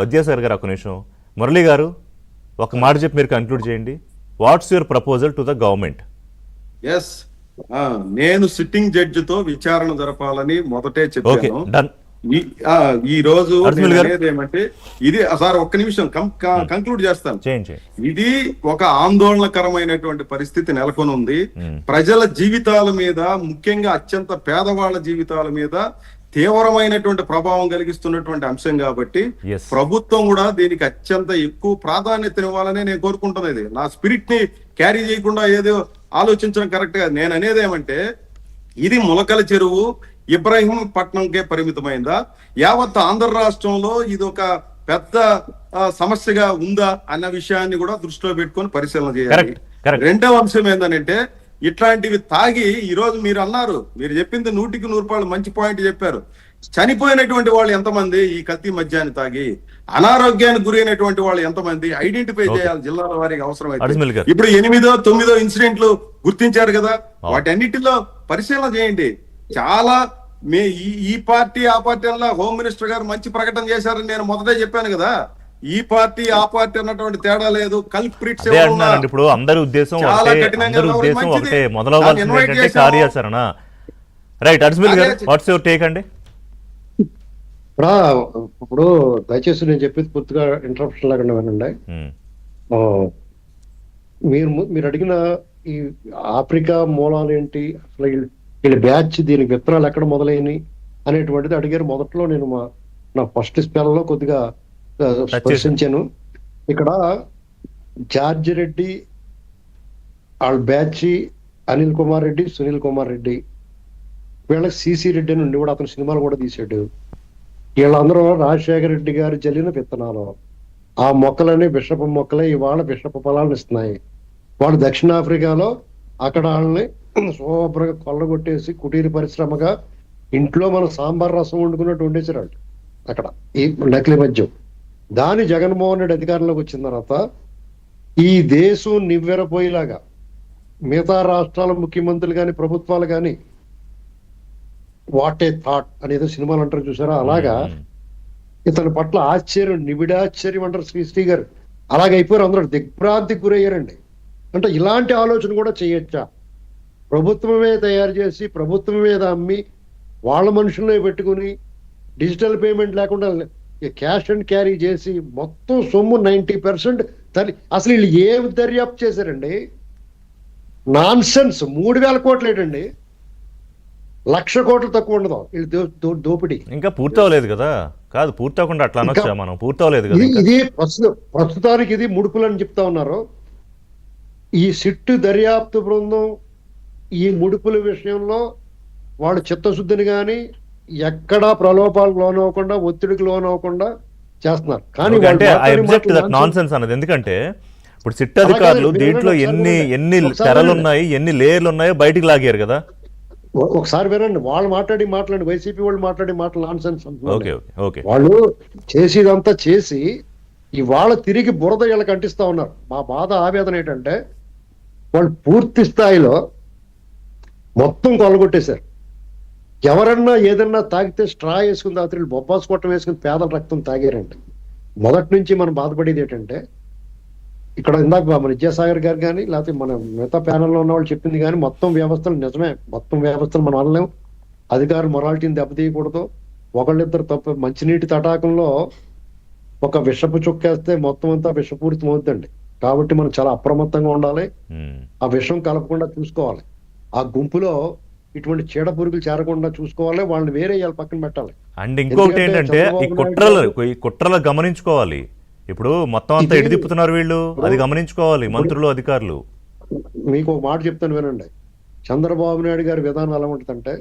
విద్యాసాగర్ గారు ఒక నిమిషం, మురళి గారు ఒక మాట చెప్పి మీరు కంక్లూడ్ చేయండి. What's your proposal to the government? Yes, నేను సిట్టింగ్ జడ్జి తో విచారణ జరపాలని మొదటే చెప్పాను. ఈ రోజు ఏమంటే ఇది సార్ ఒక్క నిమిషం కంక్లూడ్ చేస్తాను. ఇది ఒక ఆందోళనకరమైనటువంటి పరిస్థితి నెలకొని ఉంది. ప్రజల జీవితాల మీద, ముఖ్యంగా అత్యంత పేదవాళ్ల జీవితాల మీద తీవ్రమైనటువంటి ప్రభావం కలిగిస్తున్నటువంటి అంశం కాబట్టి ప్రభుత్వం కూడా దీనికి అత్యంత ఎక్కువ ప్రాధాన్యతనివ్వాలని నేను కోరుకుంటున్నది. నా స్పిరిట్ ని క్యారీ చేయకుండా ఏదో ఆలోచించడం కరెక్ట్ గా. నేను అనేది ఏమంటే ఇది ములకల చెరువు ఇబ్రహీంపట్నంకే పరిమితమైందా, యావత్ ఆంధ్ర రాష్ట్రంలో ఇది ఒక పెద్ద సమస్యగా ఉందా అన్న విషయాన్ని కూడా దృష్టిలో పెట్టుకొని పరిశీలన చేయాలి. రెండవ అంశం ఏంటంటే ఇట్లాంటివి తాగి ఈ రోజు మీరు అన్నారు, మీరు చెప్పింది 100% మంచి పాయింట్ చెప్పారు. చనిపోయినటువంటి వాళ్ళు ఎంతమంది ఈ కల్తీ మద్యాన్ని తాగి, అనారోగ్యానికి గురైనటువంటి వాళ్ళు ఎంతమంది ఐడెంటిఫై చేయాలి జిల్లాల వారికి అవసరమైతే. ఇప్పుడు 8, 9 ఇన్సిడెంట్లు గుర్తించారు కదా, వాటన్నిటిలో పరిశీలన చేయండి. చాలా ఈ పార్టీ ఆ పార్టీ వల్ల హోమ్ మినిస్టర్ గారు మంచి ప్రకటన చేశారని నేను మొదటే చెప్పాను కదా. ఈ పార్టీ ఆ పార్టీ అన్నటువంటి తేడా లేదు. కల్ప్రిట్స్ ఇప్పుడు అందరి ఉద్దేశం ఒకటే, మొదలవ్వాల్సింది కార్యాచరణ. రైట్, అజ్మల్ గారు వాట్స్ యువర్ టేక్ అండి? ఇప్పుడు దయచేసి నేను చెప్పేది పూర్తిగా ఇంటరప్షన్ లాగా వినండి. మీరు అడిగిన ఈ ఆఫ్రికా మూలాలు ఏంటి, అసలు వీళ్ళ బ్యాచ్, దీనికి విత్తనాలు ఎక్కడ మొదలైనవి అనేటువంటిది అడిగారు. మొదట్లో నేను నా ఫస్ట్ స్పెల్లో కొద్దిగా స్పర్శించాను. ఇక్కడ జార్జి రెడ్డి వాళ్ళ బ్యాచ్, అనిల్ కుమార్ రెడ్డి, సునీల్ కుమార్ రెడ్డి, వీళ్ళకి సిసి రెడ్డి అని ఉండి కూడా అతను సినిమాలు కూడా తీసాడు. వీళ్ళందరూ రాజశేఖర రెడ్డి గారు జల్లిన విత్తనాలు. ఆ మొక్కలన్నీ బిషప్ మొక్కలే ఇవాళ బిషప్ ఫలాలను ఇస్తున్నాయి. వాళ్ళు దక్షిణాఫ్రికాలో అక్కడ వాళ్ళని శుభ్రంగా కొల్లగొట్టేసి కుటీర పరిశ్రమగా ఇంట్లో మనం సాంబార్ రసం వండుకున్నట్టు వండేసారు వాళ్ళు అక్కడ, ఈ నకిలీ మద్యం. దాని జగన్మోహన్ రెడ్డి అధికారంలోకి వచ్చిన తర్వాత ఈ దేశం నివ్వెరపోయేలాగా మిగతా రాష్ట్రాల ముఖ్యమంత్రులు కానీ ప్రభుత్వాలు కానీ వాట్ ఏ థాట్ అనేది సినిమాలు అంటారు చూసారా, అలాగా ఇతని పట్ల ఆశ్చర్యం, నిబిడాశ్చర్యం అంటారు శ్రీ గారు. అలాగైపోయారు, అందరూ దిగ్భ్రాంతికి గురయ్యారండి. అంటే ఇలాంటి ఆలోచన కూడా చేయొచ్చా? ప్రభుత్వమే తయారు చేసి ప్రభుత్వం మీద అమ్మి వాళ్ళ మనుషులనే పెట్టుకుని డిజిటల్ పేమెంట్ లేకుండా క్యాష్ అండ్ క్యారీ చేసి మొత్తం సొమ్ము 90% అసలు వీళ్ళు ఏం దర్యాప్తు చేశారండి? Non sense. 3,000 కోట్లు ఏంటండి, 1,00,000 కోట్లు తక్కువ ఉండదు వీళ్ళు దోపిడీ. ఇంకా పూర్తవలేదు కదా? కాదు, పూర్తవకుండా అట్లా అనొచ్చా మనం? పూర్తవలేదు కదా. ఇది ప్రస్తుతానికి ఇది ముడుపులని చెప్తా ఉన్నారు. ఈ సిట్టు దర్యాప్తు బృందం ఈ ముడుపుల విషయంలో వాళ్ళు చిత్తశుద్ధిని కానీ ఎక్కడా ప్రలోభాలకు లోనవ్వకుండా, ఒత్తిడికి లోనవ్వకుండా చేస్తున్నారు. కానీ ఎందుకంటే ఇప్పుడు సిట్ అధికారులు దీంట్లో ఎన్ని తెరలు ఉన్నాయి, ఎన్ని లేయర్లు ఉన్నాయో బయటికి లాగారు కదా. ఒకసారి వినండి, వాళ్ళు మాట్లాడి వైసీపీ వాళ్ళు మాట్లాడి మాటలు నాన్ సెన్స్. వాళ్ళు చేసేదంతా చేసి ఇవాళ తిరిగి బురద వీళ్ళకి అంటిస్తా ఉన్నారు. మా బాధ ఆవేదన ఏంటంటే వాళ్ళు పూర్తి స్థాయిలో మొత్తం కొల్లగొట్టేశారు. ఎవరన్నా ఏదన్నా తాగితే స్ట్రా వేసుకుని తాగుతారు, బొబ్బాస్ కొట్టం వేసుకుని పేదల రక్తం తాగారంటే. మొదటి నుంచి మనం బాధపడేది ఏంటంటే ఇక్కడ ఇందాక మన విద్యాసాగర్ గారు కానీ లేకపోతే మన మిగతా ప్యానల్లో ఉన్న వాళ్ళు చెప్పింది కానీ మొత్తం వ్యవస్థలు నిజమే. మొత్తం వ్యవస్థలు మనం అనలేం. అధికారులు మొరాలిటీని దెబ్బతీయకూడదు. ఒకళ్ళిద్దరు తప్ప మంచినీటి తటాకంలో ఒక విషపు చుక్కేస్తే మొత్తం అంతా విషపూరితం అవుతుందండి. కాబట్టి మనం చాలా అప్రమత్తంగా ఉండాలి. ఆ విషం కలపకుండా చూసుకోవాలి. ఆ గుంపులో ఇటువంటి చీడ పురుగులు చేరకుండా చూసుకోవాలి. వాళ్ళని వేరే పక్కన పెట్టాలి. అండ్ ఇంకొకటి ఏంటంటే ఈ కుట్రలు గమనించుకోవాలి. ఇప్పుడు మొత్తం అంతా ఎడిదిప్పుతున్నారు వీళ్ళు, అది గమనించుకోవాలి మంత్రులు, అధికారులు. మీకు ఒక మాట చెప్తాను వినండి. చంద్రబాబు నాయుడు గారి విధానం ఎలా ఉంటుందంటే